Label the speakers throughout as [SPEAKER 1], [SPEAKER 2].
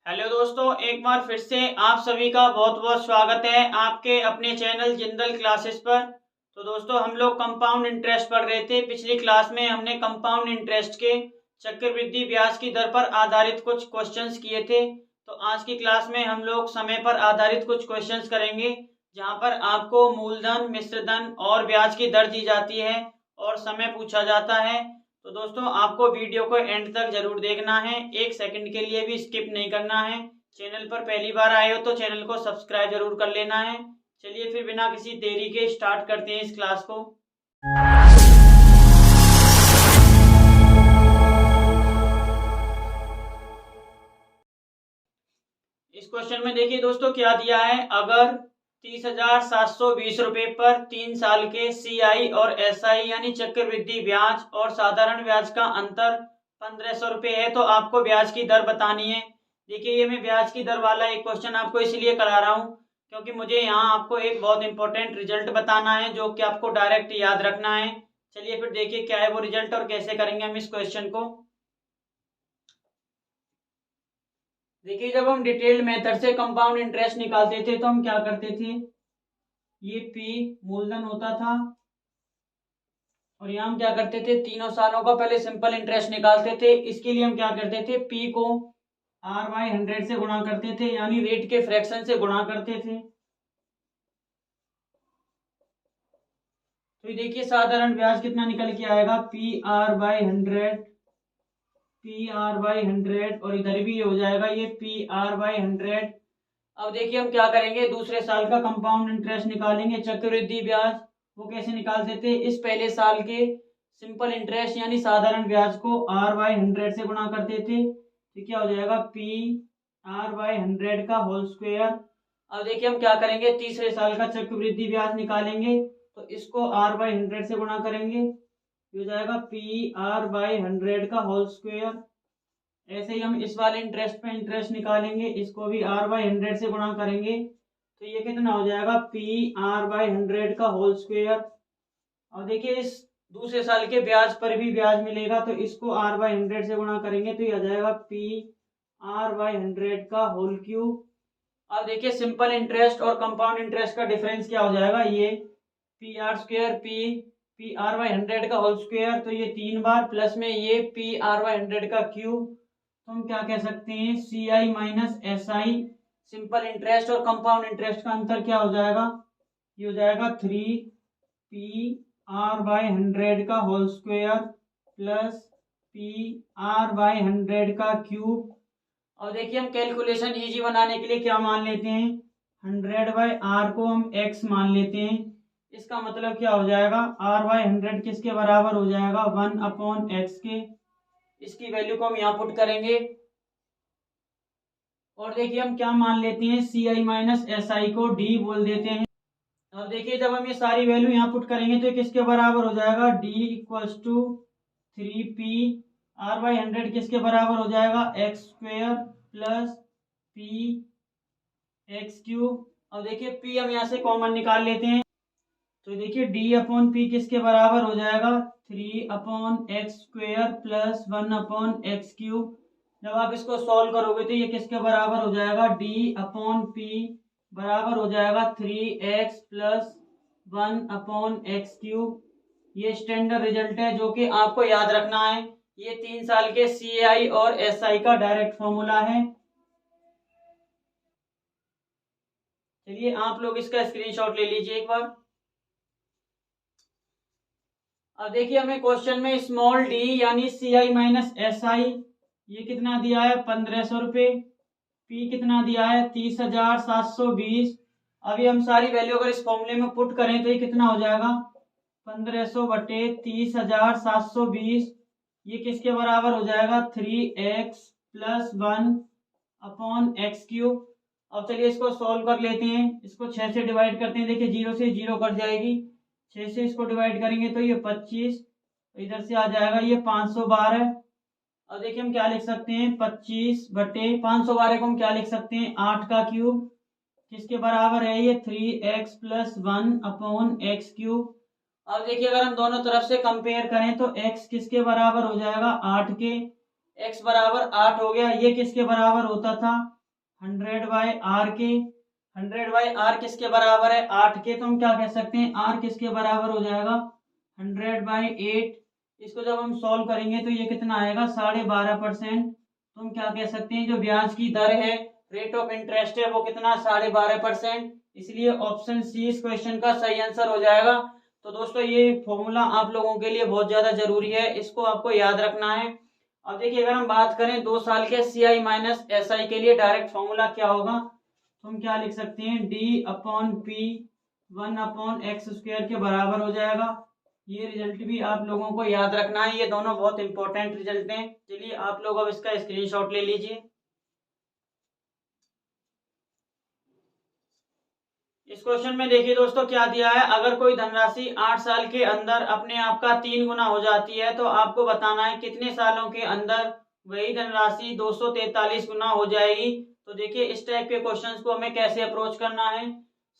[SPEAKER 1] Hello दोस्तों, एक बार फिर से आप सभी का बहुत बहुत स्वागत है आपके अपने चैनल जिंदल क्लासेस पर। तो दोस्तों, हम लोग कंपाउंड इंटरेस्ट पढ़ रहे थे। पिछली क्लास में हमने कंपाउंड इंटरेस्ट के चक्रवृद्धि ब्याज की दर पर आधारित कुछ क्वेश्चंस किए थे। तो आज की क्लास में हम लोग समय पर आधारित कुछ क्वेश्चंस करेंगे, जहां पर आपको मूलधन, मिश्रधन और ब्याज की दर दी जाती है और समय पूछा जाता है। तो दोस्तों, आपको वीडियो को एंड तक जरूर देखना है, एक सेकंड के लिए भी स्किप नहीं करना है। चैनल पर पहली बार आए हो तो चैनल को सब्सक्राइब जरूर कर लेना है। चलिए फिर बिना किसी देरी के स्टार्ट करते हैं इस क्लास को। इस क्वेश्चन में देखिए दोस्तों, क्या दिया है। अगर 30,720 रुपए पर 3 साल के CI और SI यानी चक्रवृद्धि ब्याज और साधारण ब्याज का अंतर 1500 रुपए है, तो आपको ब्याज की दर बतानी है। देखिए, ये मैं ब्याज की दर वाला एक क्वेश्चन आपको इसलिए करा रहा हूँ क्योंकि मुझे यहाँ आपको एक बहुत इंपॉर्टेंट रिजल्ट बताना है, जो कि आपको डायरेक्ट याद रखना है। चलिए फिर देखिए क्या है वो रिजल्ट और कैसे करेंगे हम इस क्वेश्चन को। देखिए, जब हम डिटेल्ड मेथड से कंपाउंड इंटरेस्ट निकालते थे तो हम क्या करते थे, ये P मूलधन होता था और यहाँ हम क्या करते थे, तीनों सालों का पहले सिंपल इंटरेस्ट निकालते थे। इसके लिए हम क्या करते थे, P को R/100 से गुणा करते थे, यानी रेट के फ्रैक्शन से गुणा करते थे। तो ये देखिए, साधारण ब्याज कितना निकल के आएगा, PR/100, PR/100, और इधर भी हो जाएगा ये PR/100। अब देखिए हम क्या करेंगे, दूसरे साल का कंपाउंड इंटरेस्ट निकालेंगे, चक्रवृद्धि ब्याज। वो कैसे निकालते थे, इस पहले साल के सिंपल इंटरेस्ट यानी साधारण ब्याज को R/100 से गुणा करते थे। तो क्या हो जाएगा, PR/100 का होल स्क्वायर। अब देखिए हम क्या करेंगे, तीसरे साल का चक्रवृद्धि ब्याज निकालेंगे, तो इसको R/100 से गुणा करेंगे, हो जाएगा PR/100 का होल स्क्वायर। ऐसे ही हम इस वाले इंटरेस्ट पे इंटरेस्ट निकालेंगे, इसको भी R/100 से गुणा करेंगे, तो ये कितना हो जाएगा, PR/100 का होल स्क्वायर। और देखिए, इस दूसरे साल के ब्याज पर भी ब्याज मिलेगा, तो इसको R/100 से गुणा करेंगे, तो ये आ जाएगा PR/100 का होल क्यूब। अब देखिए, सिंपल इंटरेस्ट और कंपाउंड इंटरेस्ट का डिफरेंस क्या हो जाएगा, ये PR² PR/100 का होल स्क्वायर, तो ये 3 बार प्लस में ये PR/100 का क्यूब। तो हम क्या कह सकते हैं, CI minus SI। Simple interest और कंपाउंड इंटरेस्ट का अंतर क्या हो जाएगा, ये हो जाएगा 3PR/100 का होल स्क्वायर प्लस PR/100 का क्यूब। और देखिए, हम कैलकुलेशन इजी बनाने के लिए क्या मान लेते हैं, 100/r को हम x मान लेते हैं। इसका मतलब क्या हो जाएगा, R/100 किसके बराबर हो जाएगा, 1/x के। इसकी वैल्यू को हम यहाँ पुट करेंगे और देखिए हम क्या मान लेते हैं, CI माइनस SI को D बोल देते हैं। अब देखिए, जब हम ये सारी वैल्यू यहाँ पुट करेंगे तो किसके बराबर हो जाएगा, D equals to 3P। R/100 किसके बराबर हो जाएगा, x² प्लस PX³। अब देखिए P हम यहाँ से कॉमन निकाल लेते हैं, तो देखिए D/P किसके बराबर हो जाएगा, 3/x² प्लस 1/x³। जब आप इसको सॉल्व करोगे तो ये किसके बराबर हो जाएगा, D/P बराबर हो जाएगा 3x प्लस 1/x³। ये स्टैंडर्ड रिजल्ट है जो कि आपको याद रखना है। ये 3 साल के CI और SI का डायरेक्ट फॉर्मूला है। चलिए आप लोग इसका स्क्रीनशॉट ले लीजिए एक बार। अब देखिए, हमें क्वेश्चन में स्मॉल d यानी CI माइनस SI ये कितना दिया है, 1500 रुपये। P कितना दिया है, 30,720। अभी हम सारी वैल्यू अगर इस फॉर्मूले में पुट करें तो ये कितना हो जाएगा, 1500 बटे 30,720। ये किसके बराबर हो जाएगा, 3x प्लस 1/x³। अब चलिए इसको सॉल्व कर लेते हैं। इसको 6 से डिवाइड करते हैं, देखिए 0 से 0 कट जाएगी, 6 से इसको डिवाइड करेंगे तो ये 25, इधर से आ जाएगा ये 512। अब देखिए हम क्या लिख सकते हैं, 25 बटे 512 को हम क्या लिख सकते हैं, 8 का क्यूब। किसके बराबर है ये, 3x प्लस 1/x³। अब देखिए, अगर हम दोनों तरफ से कंपेयर करें तो x किसके बराबर हो जाएगा, 8 के। x बराबर 8 हो गया। ये किसके बराबर होता था? 100/r के। 100/r किसके बराबर है? 8 के। तो हम क्या कह सकते हैं? r किसके बराबर हो जाएगा? 100/8। इसको जब हम सॉल्व करेंगे तो ये कितना आएगा? 12.5%। तो हम क्या कह सकते हैं? जो ब्याज की दर है, रेट ऑफ इंटरेस्ट है, वो कितना? 12.5%। इसलिए ऑप्शन सी इस क्वेश्चन का सही आंसर हो जाएगा। तो दोस्तों ये फॉर्मूला आप लोगों के लिए बहुत ज्यादा जरूरी है, इसको आपको याद रखना है। अब देखिए, अगर हम बात करें 2 साल के CI माइनस SI के लिए डायरेक्ट फॉर्मूला क्या होगा, तो हम क्या लिख सकते हैं? D/P 1/x² के बराबर हो जाएगा। ये रिजल्ट भी आप लोगों को याद रखना है, ये दोनों बहुत इंपॉर्टेंट रिजल्ट हैं। चलिए आप लोग अब इसका स्क्रीनशॉट ले लीजिए। इस क्वेश्चन में देखिए दोस्तों क्या दिया है, अगर कोई धनराशि 8 साल के अंदर अपने आप का 3 गुना हो जाती है तो आपको बताना है कितने सालों के अंदर वही धनराशि 243 गुना हो जाएगी। तो देखिए इस टाइप के क्वेश्चंस को हमें कैसे अप्रोच करना है।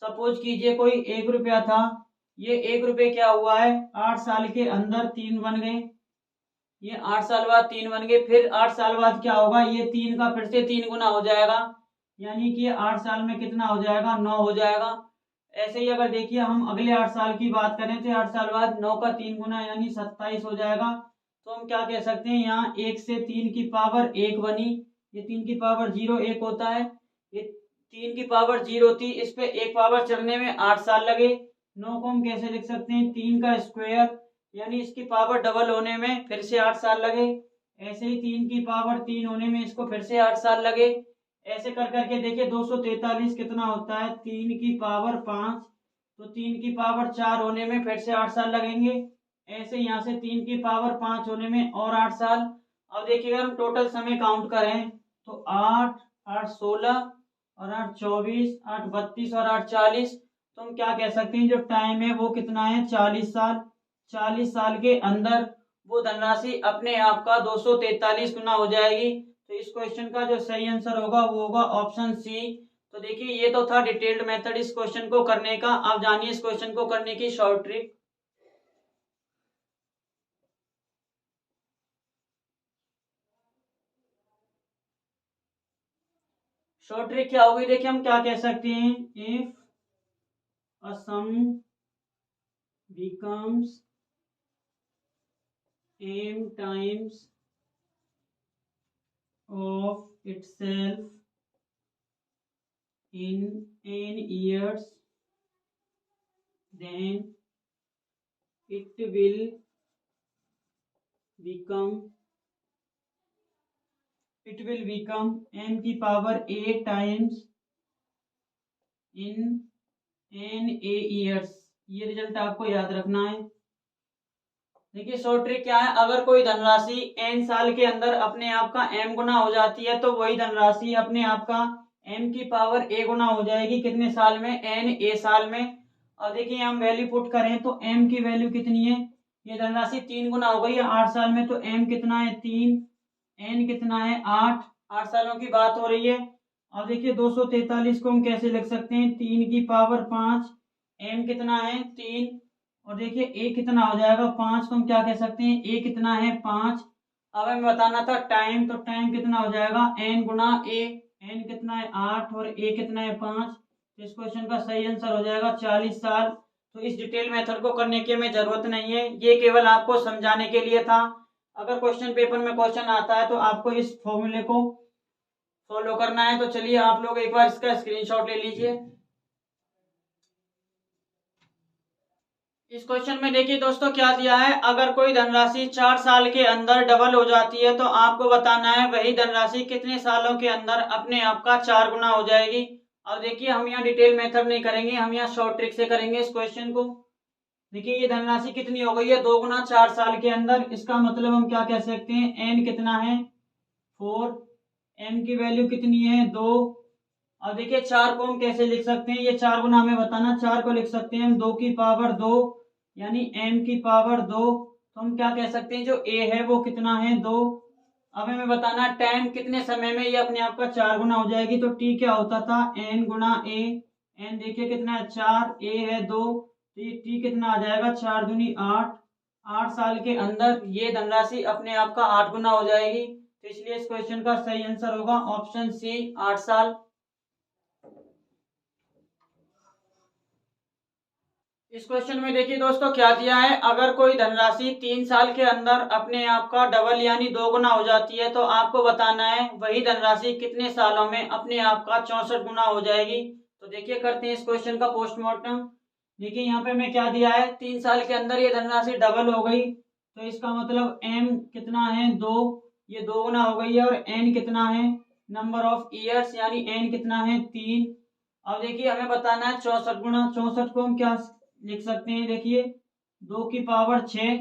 [SPEAKER 1] सपोज कीजिए कोई 1 रुपया था, ये 1 रुपये क्या हुआ है? 8 साल के अंदर 3 बन गए। ये 8 साल बाद 3 बन गए, फिर 8 साल बाद क्या होगा? ये 3 का फिर से 3 गुना हो जाएगा, यानी कि 8 साल में कितना हो जाएगा? 9 हो जाएगा। ऐसे ही अगर देखिए हम अगले 8 साल की बात करें तो 8 साल बाद 9 का 3 गुना यानी 27 हो जाएगा। तो हम क्या कह सकते हैं? यहाँ 1 से 3 की पावर 1 बनी, ये 3 की पावर 0 1 होता है, ये 3 की पावर 0 थी, इस पे 1 पावर चढ़ने में 8 साल लगे। 9 को हम कैसे लिख सकते हैं? 3 का स्क्वायर, यानी इसकी पावर डबल होने में फिर से 8 साल लगे। ऐसे ही 3 की पावर 3 होने में इसको फिर से 8 साल लगे। ऐसे कर करके देखिए 243 कितना होता है? 3 की पावर 5, तो 3 की पावर 4 होने में फिर से 8 साल लगेंगे। ऐसे यहाँ से 3 की पावर 5 होने में और 8 साल। अब देखिए अगर हम टोटल समय काउंट करें तो 8 8 16 और 8 24 8 32 और 8 40। तो हम क्या कह सकते हैं? जो टाइम है वो कितना है? 40 साल। 40 साल के अंदर वो धनराशि अपने आप का 243 गुना हो जाएगी। तो इस क्वेश्चन का जो सही आंसर होगा वो होगा ऑप्शन सी। तो देखिए ये तो था डिटेल्ड मेथड इस क्वेश्चन को करने का। अब जानिए इस क्वेश्चन को करने की शॉर्ट ट्रिक। शॉर्ट ट्रिक क्या होगी? देखिए हम क्या कह सकते हैं? If a sum becomes m times of itself in n years, then it will become m की power a times in n a years। ये रिजल्ट आपको याद रखना है। देखिए शॉर्ट ट्रिक क्या है, अगर कोई धनराशि n साल के अंदर अपने आप का m गुना हो जाती है तो वही धनराशि अपने आप का m की पावर a गुना हो जाएगी। कितने साल में? n a साल में। और देखिए हम वैल्यू पुट करें तो m की वैल्यू कितनी है? ये धनराशि 3 गुना हो गई है 8 साल में, तो m कितना है? 3। n कितना है? 8 सालों की बात हो रही है। अब देखिए 243 को हम कैसे लिख सकते हैं? 3 की पावर 5, m कितना है? 3, और देखिए a कितना हो जाएगा? 5। तो हम क्या कह सकते हैं? a कितना है? 5। अब हमें बताना था टाइम, तो टाइम कितना हो जाएगा? n Guna a। n कितना है? 8 और a कितना है? 5। तो इस क्वेश्चन का सही आंसर हो जाएगा 40 साल। तो इस डिटेल मेथड को करने की हमें जरूरत नहीं है, ये केवल आपको समझाने के लिए था। अगर क्वेश्चन पेपर में क्वेश्चन आता है तो आपको इस फॉर्मूले को फॉलो करना है। तो चलिए आप लोग एक बार इसका स्क्रीनशॉट ले लीजिए। इस क्वेश्चन में देखिए दोस्तों क्या दिया है, अगर कोई धनराशि 4 साल के अंदर डबल हो जाती है तो आपको बताना है वही धनराशि कितने सालों के अंदर अपने आप का 4 गुना हो जाएगी। अब देखिए हम यहाँ डिटेल मेथड नहीं करेंगे, हम यहाँ शॉर्ट ट्रिक से करेंगे इस क्वेश्चन को। देखिए ये धनराशि कितनी हो गई है? 2 गुना 4 साल के अंदर। इसका मतलब हम क्या कह सकते हैं? n कितना है? 4। m की वैल्यू कितनी है? 2। अब देखिए 4 को हम कैसे लिख सकते हैं? ये 4 गुना हमें बताना। 4 को लिख सकते हैं हम 2 की पावर 2, यानी m की पावर 2। तो हम क्या कह सकते हैं? जो a है वो कितना है? 2। अब हमें बताना टाइम कितने समय में ये अपने आप का 4 गुना हो जाएगी। तो t क्या होता था? n Guna a। n देखिए कितना है? 4, a है 2, तो ये t कितना आ जाएगा? 4 दूनी 8। 8 साल के अंदर ये धनराशि अपने आप का 8 गुना हो जाएगी। तो इसलिए इस क्वेश्चन का सही आंसर होगा ऑप्शन सी 8 साल। इस क्वेश्चन में देखिए दोस्तों क्या दिया है, अगर कोई धनराशि 3 साल के अंदर अपने आप का डबल यानी 2 गुना हो जाती है तो आपको बताना है वही धनराशि कितने सालों में अपने आप का 64 गुना हो जाएगी। तो देखिए करते हैं इस क्वेश्चन का पोस्टमार्टम। देखिए यहाँ पे मैं क्या दिया है, 3 साल के अंदर ये धनराशि डबल हो गई, तो इसका मतलब m कितना है 2, ये 2 गुना हो गई है, और n कितना है नंबर ऑफ ईयर्स यानी n कितना है 3। अब देखिए हमें बताना है 64 गुना, 64 को हम क्या लिख सकते हैं, देखिए 2 की पावर 6,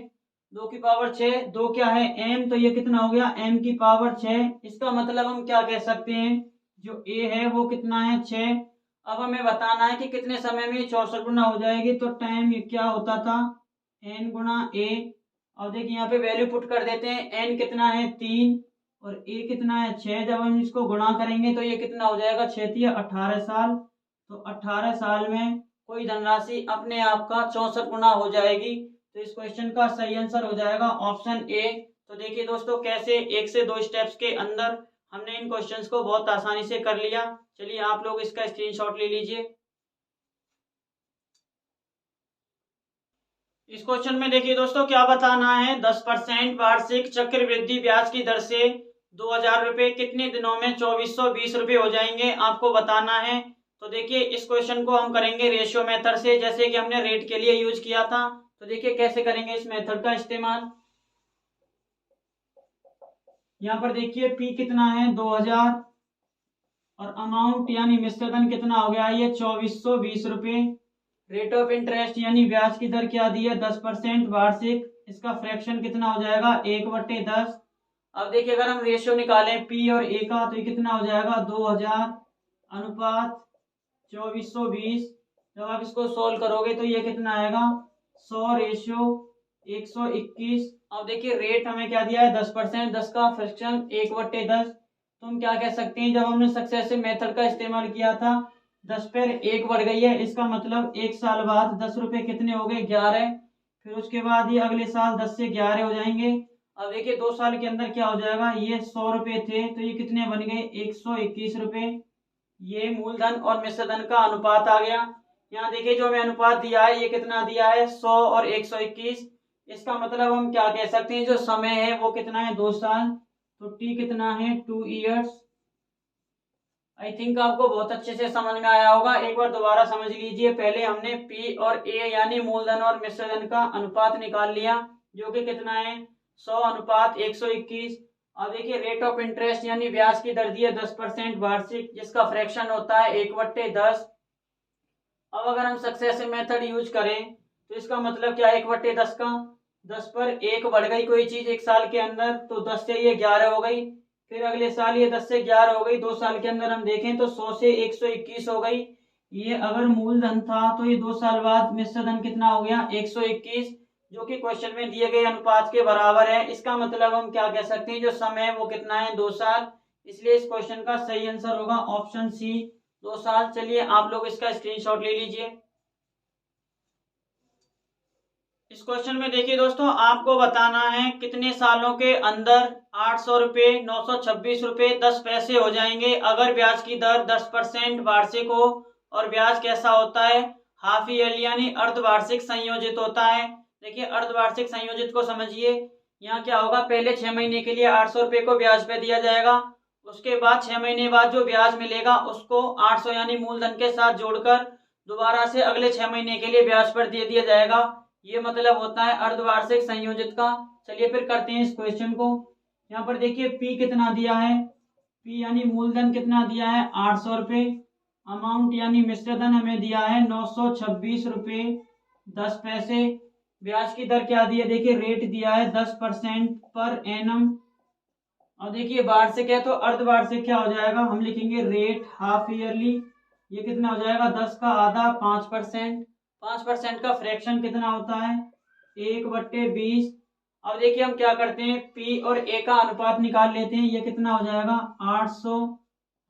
[SPEAKER 1] 2 की पावर 6, 2 क्या है m, तो ये कितना हो गया m की पावर 6। इसका मतलब हम क्या कह सकते हैं, जो a है वो कितना है 6। अब हमें बताना है कि कितने समय में 64 गुना हो जाएगी, तो टाइम क्या होता था n गुना a। अब देखिए यहाँ पे वैल्यू पुट कर देते हैं, n कितना है 3 और a कितना है 6। जब हम इसको गुणा करेंगे तो ये कितना हो जाएगा 6 18 साल। तो 18 साल में कोई धनराशि अपने आप का 64 गुना हो जाएगी। तो इस क्वेश्चन का सही आंसर हो जाएगा ऑप्शन ए। तो देखिए दोस्तों कैसे 1 से 2 स्टेप्स के अंदर हमने इन क्वेश्चंस को बहुत आसानी से कर लिया। चलिए आप लोग इसका स्क्रीनशॉट ले लीजिए। इस क्वेश्चन में देखिए दोस्तों क्या बताना है, 10% वार्षिक चक्रवृद्धि ब्याज की दर से 2000 रुपये कितने दिनों में 2420 रुपये हो जाएंगे, आपको बताना है। तो देखिए इस क्वेश्चन को हम करेंगे रेशियो मेथड से, जैसे कि हमने रेट के लिए यूज किया था। तो देखिए कैसे करेंगे इस मेथड का इस्तेमाल। यहाँ पर देखिए p कितना है 2000 और अमाउंट यानी मिश्रधन कितना हो गया, ये 2420 रुपये। रेट ऑफ इंटरेस्ट यानी ब्याज की दर क्या दी है 10% वार्षिक, इसका फ्रैक्शन कितना हो जाएगा 1/10। अब देखिए अगर हम रेशियो निकालें p और a का, तो ये कितना हो जाएगा 2000 अनुपात 2420। जब आप इसको सोल्व करोगे तो ये कितना आएगा 100 रेशियो 121। अब देखिए रेट हमें क्या दिया है 10%, 10 का फ्रैक्शन 1/10। तो हम क्या कह सकते हैं, जब हमने सक्सेसिव मेथड का इस्तेमाल किया था 10 पर 1 बढ़ गई है, इसका मतलब 1 साल बाद 10 रुपये कितने हो गए 11। फिर उसके बाद ये अगले साल 10 से 11 हो जाएंगे। अब देखिए 2 साल के अंदर क्या हो जाएगा, ये 100 रुपये थे तो ये कितने बन गए 121 रुपये। ये मूलधन और मिश्रधन का अनुपात आ गया। यहाँ देखिए जो हमें अनुपात दिया है ये कितना दिया है 100 और 121। इसका मतलब हम क्या कह सकते हैं, जो समय है वो कितना है 2 साल। तो टी कितना है 2 ईयर्स। आई थिंक आपको बहुत अच्छे से समझ में आया होगा, एक बार दोबारा समझ लीजिए। पहले हमने पी और ए यानी मूलधन और मिश्रधन का अनुपात निकाल लिया, जो कि कितना है 100 अनुपात 121। अब देखिए रेट ऑफ इंटरेस्ट यानी ब्याज की दर दी है 10% वार्षिक, जिसका फ्रैक्शन होता है 1/10। अब अगर हम सक्सेसिव मेथड यूज करें तो इसका मतलब क्या है 1/10 का 10 पर 1 बढ़ गई कोई चीज 1 साल के अंदर, तो 10 से ये 11 हो गई। फिर अगले साल ये 10 से 11 हो गई, 2 साल के अंदर हम देखें तो 100 से 121 हो गई। ये अगर मूलधन था तो ये 2 साल बाद मिश्रधन कितना हो गया 121, जो कि क्वेश्चन में दिए गए अनुपात के बराबर है। इसका मतलब हम क्या कह सकते हैं, जो समय है वो कितना है 2 साल। इसलिए इस क्वेश्चन का सही आंसर होगा ऑप्शन सी 2 साल। चलिए आप लोग इसका स्क्रीनशॉट ले लीजिए। इस क्वेश्चन में देखिए दोस्तों आपको बताना है कितने सालों के अंदर 800 रुपये 926 रुपये 10 पैसे हो जाएंगे अगर ब्याज की दर 10% वार्षिक हो। और ब्याज कैसा होता है हाफ ईयरली यानी अर्धवार्षिक संयोजित होता है। देखिए अर्धवार्षिक संयोजित को समझिए, यहाँ क्या होगा, पहले 6 महीने के लिए 800 रुपये को ब्याज पे दिया जाएगा, उसके बाद 6 महीने बाद जो ब्याज मिलेगा उसको 800 यानी मूलधन के साथ जोड़कर दोबारा से अगले 6 महीने के लिए ब्याज पर दे दिया जाएगा। ये मतलब होता है अर्धवार्षिक संयोजित का। चलिए फिर करते हैं इस क्वेश्चन को। यहाँ पर देखिए p कितना दिया है, p यानी मूलधन कितना दिया है 800 रुपये, अमाउंट यानी मिश्रधन हमें दिया है 926 रुपये 10 पैसे। ब्याज की दर क्या दी है, देखिए रेट दिया है 10% पर एनम। और देखिए वार्षिक है तो अर्धवार्षिक क्या हो जाएगा, हम लिखेंगे रेट हाफ ईयरली। ये कितना हो जाएगा 10 का आधा 5%। 5% का फ्रैक्शन कितना होता है 1/20। अब देखिए हम क्या करते हैं P और A का अनुपात निकाल लेते हैं, ये कितना हो जाएगा 800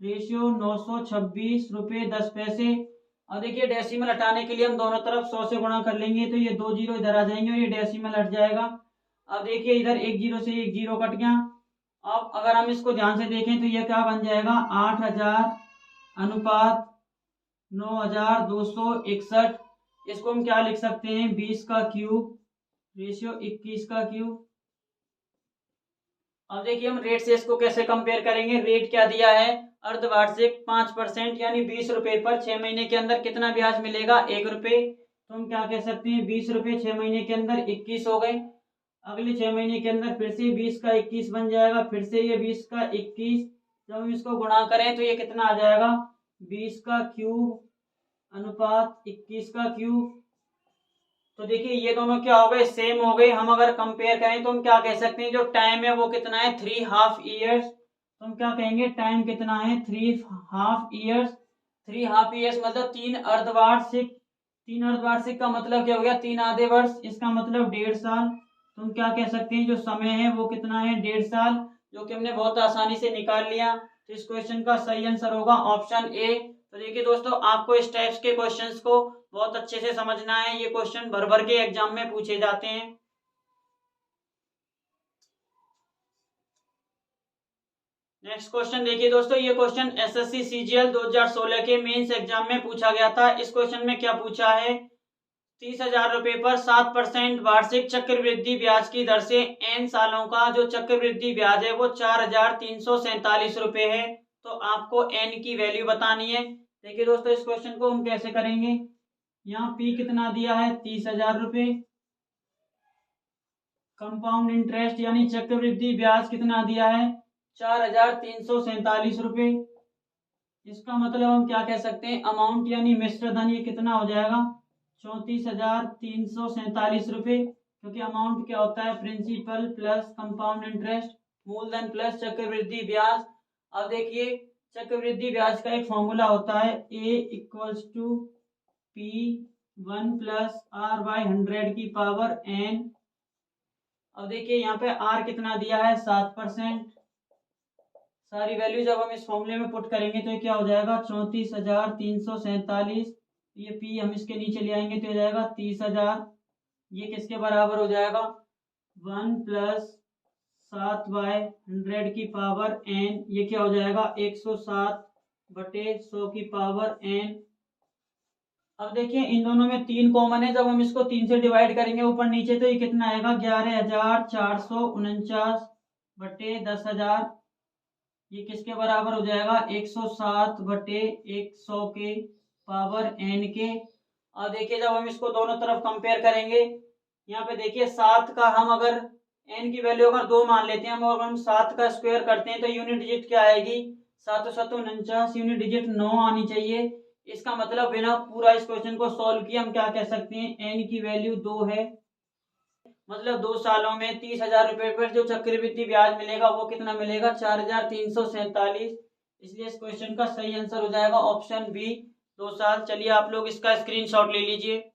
[SPEAKER 1] रेशियो 926 रुपये 10 पैसे। अब देखिए डेसिमल हटाने के लिए हम दोनों तरफ 100 से गुणा कर लेंगे, तो ये 2 जीरो इधर आ जाएंगे और ये डेसिमल हट जाएगा। अब देखिए इधर 1 जीरो से 1 जीरो कट गया। अब अगर हम इसको ध्यान से देखें तो ये क्या बन जाएगा, 8000 अनुपात 9261। इसको हम क्या लिख सकते हैं, 20 का क्यूब रेशियो 21 का क्यूब। अब देखिए हम रेट से इसको कैसे कंपेयर करेंगे। रेट क्या दिया है, अर्धवार्षिक 5% यानी 20 रुपए पर 6 महीने के अंदर कितना ब्याज मिलेगा, 1 रुपए। तो हम क्या कह सकते हैं, 20 रुपए 6 महीने के अंदर 21 हो गए। अगले 6 महीने के अंदर फिर से 20 का 21 बन जाएगा, फिर से ये 20 का 21। जब हम इसको गुणा करें तो ये कितना आ जाएगा, 20 का क्यूब अनुपात 21 का क्यूब। तो देखिए ये दोनों क्या हो गए, सेम हो गए। हम अगर कंपेयर करें तो हम क्या कह सकते हैं, जो टाइम है वो कितना है, 3.5 ईयर्स। तो हम क्या कहेंगे, टाइम कितना है, 3.5 ईयर्स। 3.5 ईयर्स मतलब 3 अर्धवार्षिक। 3 अर्धवार्षिक का मतलब क्या हो गया, 3 आधे वर्ष, इसका मतलब 1.5 साल। तो हम क्या कह सकते हैं, जो समय है वो कितना है, 1.5 साल, जो कि हमने बहुत आसानी से निकाल लिया। तो इस क्वेश्चन का सही आंसर होगा ऑप्शन ए। तो देखिए दोस्तों, आपको इस टाइप्स के क्वेश्चंस को बहुत अच्छे से समझना है। ये क्वेश्चन भर भर के एग्जाम में पूछे जाते हैं। नेक्स्ट क्वेश्चन देखिए दोस्तों, ये क्वेश्चन एसएससी सीजीएल 2016 के मेंस एग्जाम में पूछा गया था। इस क्वेश्चन में क्या पूछा है, 30,000 रुपए पर 7% वार्षिक चक्रवृद्धि ब्याज की दर से n सालों का जो चक्रवृद्धि ब्याज है वो 4,347 रुपए है। तो आपको n की वैल्यू बतानी है। देखिए दोस्तों, इस क्वेश्चन को हम कैसे करेंगे, यहाँ p कितना दिया है, 30,000 रुपए। कंपाउंड इंटरेस्ट यानी चक्रवृद्धि ब्याज कितना दिया है, 4,347 रुपए। इसका मतलब हम क्या कह सकते हैं, अमाउंट यानी मिश्र धन ये कितना हो जाएगा, 34,347 रुपए। क्योंकि अमाउंट क्या होता है, प्रिंसिपल प्लस कंपाउंड इंटरेस्ट, मूलधन प्लस चक्रवृद्धि ब्याज। अब देखिए चक्रवृद्धि ब्याज का एक फॉर्मूला होता है, A equals to P1 plus R by 100 की पावर n। अब देखिए यहाँ पे R कितना दिया है, 7%। सारी वैल्यू जब हम इस फॉर्मूले में पुट करेंगे तो ये क्या हो जाएगा, 34,347। ये P हम इसके नीचे ले आएंगे तो हो जाएगा 30,000। ये किसके बराबर हो जाएगा, 1 प्लस 7 बाय 100 की पावर n। ये क्या हो जाएगा, 107 बटे 100 की पावर n। अब देखिए इन दोनों में 3 कॉमन है, जब हम इसको 3 से डिवाइड करेंगे ऊपर नीचे तो ये कितना आएगा, 11,449 बटे 10,000। ये किसके बराबर हो जाएगा, 107 बटे 100 के पावर n के। और देखिए जब हम इसको दोनों तरफ कंपेयर करेंगे, यहाँ पे देखिए 7 का हम अगर n की वैल्यू अगर 2 मान लेते हैं, अगर हम 7 का स्क्वायर करते हैं तो यूनिट डिजिट क्या आएगी, 749, यूनिट डिजिट 9 आनी चाहिए। इसका मतलब बिना पूरा इस क्वेश्चन को सॉल्व किए हम क्या कह सकते हैं, n की वैल्यू 2 है। मतलब 2 सालों में 30,000 रुपए पर जो चक्रवृद्धि ब्याज मिलेगा वो कितना मिलेगा, 4,347। इसलिए इस क्वेश्चन का सही आंसर हो जाएगा ऑप्शन बी, 2 साल। चलिए आप लोग इसका स्क्रीनशॉट ले लीजिए।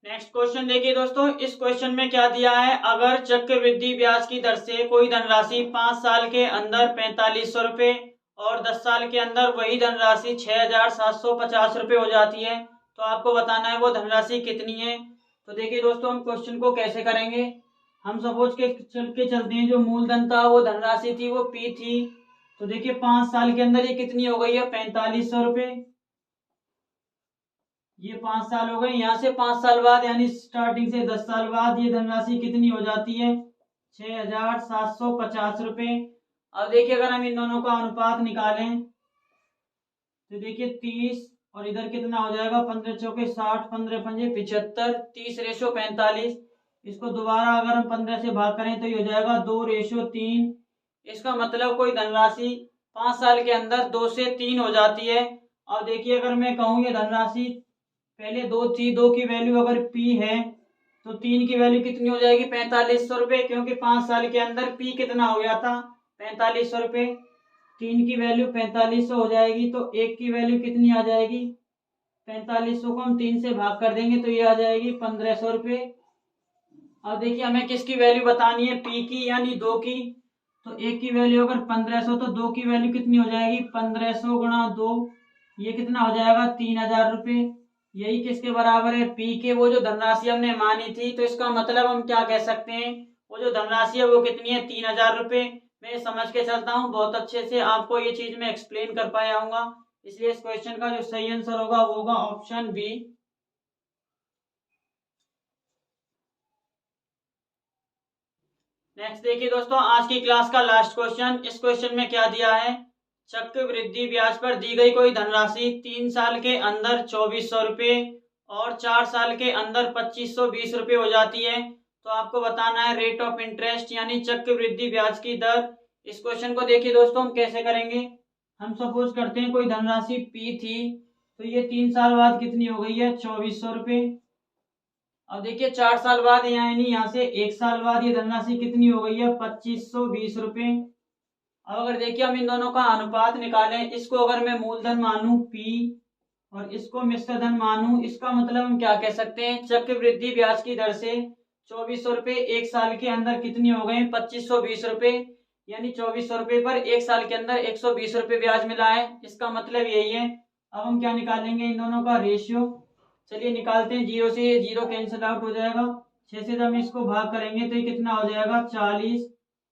[SPEAKER 1] नेक्स्ट क्वेश्चन देखिए दोस्तों, इस क्वेश्चन में क्या दिया है, अगर चक्रवृद्धि ब्याज की दर से कोई धनराशि 5 साल के अंदर 4500 रुपए और 10 साल के अंदर वही धनराशि 6,750 रुपए हो जाती है, तो आपको बताना है वो धनराशि कितनी है। तो देखिए दोस्तों, हम क्वेश्चन को कैसे करेंगे, हम सपोज के चलते हैं, जो मूलधन था वो धनराशि थी वो P थी। तो देखिए 5 साल के अंदर ये कितनी हो गई है, 4500 रुपए। ये 5 साल हो गए, यहाँ से 5 साल बाद यानी स्टार्टिंग से 10 साल बाद ये धनराशि कितनी हो जाती है, 6,750 रुपए। अब देखिए अगर हम इन दोनों का अनुपात निकालें तो देखिए 30 और इधर कितना हो जाएगा, 15 चौके 60, 15 पंजे 75, 30:45। इसको दोबारा अगर हम 15 से भाग करें तो ये हो जाएगा 2:3। इसका मतलब कोई धनराशि 5 साल के अंदर 2 से 3 हो जाती है। और देखिए अगर मैं कहूँ ये धनराशि पहले 2 थी, 2 की वैल्यू अगर P है तो 3 की वैल्यू कितनी हो जाएगी, 4500 रुपए। क्योंकि 5 साल के अंदर P कितना हो गया था, 4500 रुपए। 3 की वैल्यू 4500 हो जाएगी, तो 1 की वैल्यू कितनी आ जाएगी, 4500 को हम 3 से भाग कर देंगे तो ये आ जाएगी 1500 रुपए। अब देखिए हमें किसकी वैल्यू बतानी है, P की यानी 2 की। तो 1 की वैल्यू अगर 1500 तो 2 की वैल्यू कितनी हो जाएगी, 1500 गुणा 2, ये कितना हो जाएगा, 3,000 रुपए। यही किसके बराबर है, पी के। वो जो धनराशि हमने मानी थी, तो इसका मतलब हम क्या कह सकते हैं, वो जो धनराशि है वो कितनी है, 3,000 रुपये। मैं समझ के चलता हूँ बहुत अच्छे से, आपको ये चीज मैं एक्सप्लेन कर पाया हूँ, इसलिए इस क्वेश्चन का जो सही आंसर होगा वो होगा ऑप्शन बी। नेक्स्ट देखिए दोस्तों, आज की क्लास का लास्ट क्वेश्चन। इस क्वेश्चन में क्या दिया है, चक्रवृद्धि ब्याज पर दी गई कोई धनराशि 3 साल के अंदर 2,400 रुपये और 4 साल के अंदर 2,520 रुपये हो जाती है, तो आपको बताना है रेट ऑफ इंटरेस्ट यानी चक्रवृद्धि ब्याज की दर। इस क्वेश्चन को देखिए दोस्तों, हम कैसे करेंगे। हम सपोज करते हैं कोई धनराशि पी थी, तो ये 3 साल बाद कितनी हो गई है, 2,400 रुपये। अब देखिए 4 साल बाद यानी यहाँ से 1 साल बाद ये धनराशि कितनी हो गई है, 2,520 रुपये। अब अगर देखिए हम इन दोनों का अनुपात निकालें, इसको अगर मैं मूलधन मानूं P और इसको मिश्र धन मानूं, इसका मतलब हम क्या कह सकते हैं, चक्रवृद्धि ब्याज की दर से 2,400 रुपये 1 साल के अंदर कितनी हो गए, 2,520 रुपये। यानी 2,400 रुपये पर 1 साल के अंदर 120 रुपये ब्याज मिला है, इसका मतलब यही है। अब हम क्या निकालेंगे, इन दोनों का रेशियो। चलिए निकालते हैं, 0 से 0 कैंसिल आउट हो जाएगा, 6 से जब हम इसको भाग करेंगे तो ये कितना हो जाएगा, 40,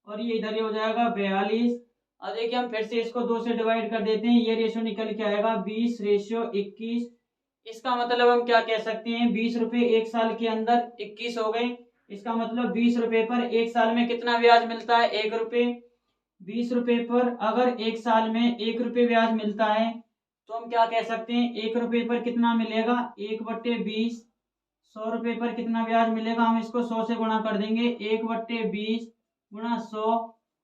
[SPEAKER 1] और ये इधर ही हो जाएगा 42। अब देखिए हम फिर से इसको 2 से डिवाइड कर देते हैं, ये रेशियो निकल के आएगा 20:21। इसका मतलब हम क्या कह सकते हैं, 20 रुपये 1 साल के अंदर 21 हो गए। इसका मतलब 20 रुपये पर 1 साल में कितना ब्याज मिलता है, 1 रुपये। 20 रुपये पर अगर 1 साल में 1 रुपये ब्याज मिलता है, तो हम क्या कह सकते हैं, 1 रुपये पर कितना मिलेगा, 1/20। 100 रुपये पर कितना ब्याज मिलेगा, हम इसको 100 से गुणा कर देंगे, 1/20 गुणा 100,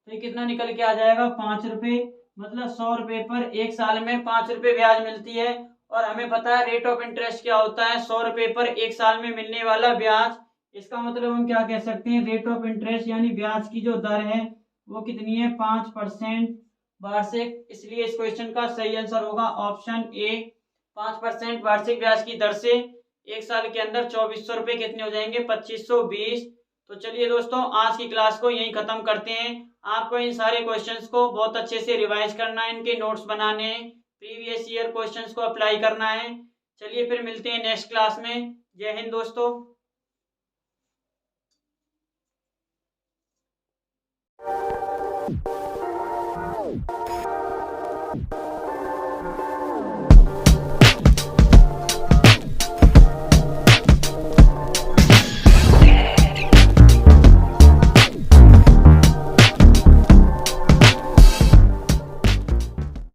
[SPEAKER 1] तो ये कितना निकल के आ जाएगा, 5 रुपये। मतलब 100 रुपये पर 1 साल में 5 रुपये ब्याज मिलती है। और हमें पता है रेट ऑफ इंटरेस्ट क्या होता है, 100 रुपये पर 1 साल में मिलने वाला ब्याज। इसका मतलब हम क्या कह सकते हैं, रेट ऑफ इंटरेस्ट यानी ब्याज की जो दर है वो कितनी है, 5% वार्षिक। इसलिए इस क्वेश्चन का सही आंसर होगा ऑप्शन ए, 5% वार्षिक ब्याज की दर से 1 साल के अंदर 2,400 रुपये कितने हो जाएंगे, 2,520। तो चलिए दोस्तों, आज की क्लास को यहीं खत्म करते हैं। आपको इन सारे क्वेश्चंस को बहुत अच्छे से रिवाइज करना है, इनके नोट्स बनाने हैं, प्रीवियस ईयर क्वेश्चंस को अप्लाई करना है। चलिए फिर मिलते हैं नेक्स्ट क्लास में। जय हिंद दोस्तों।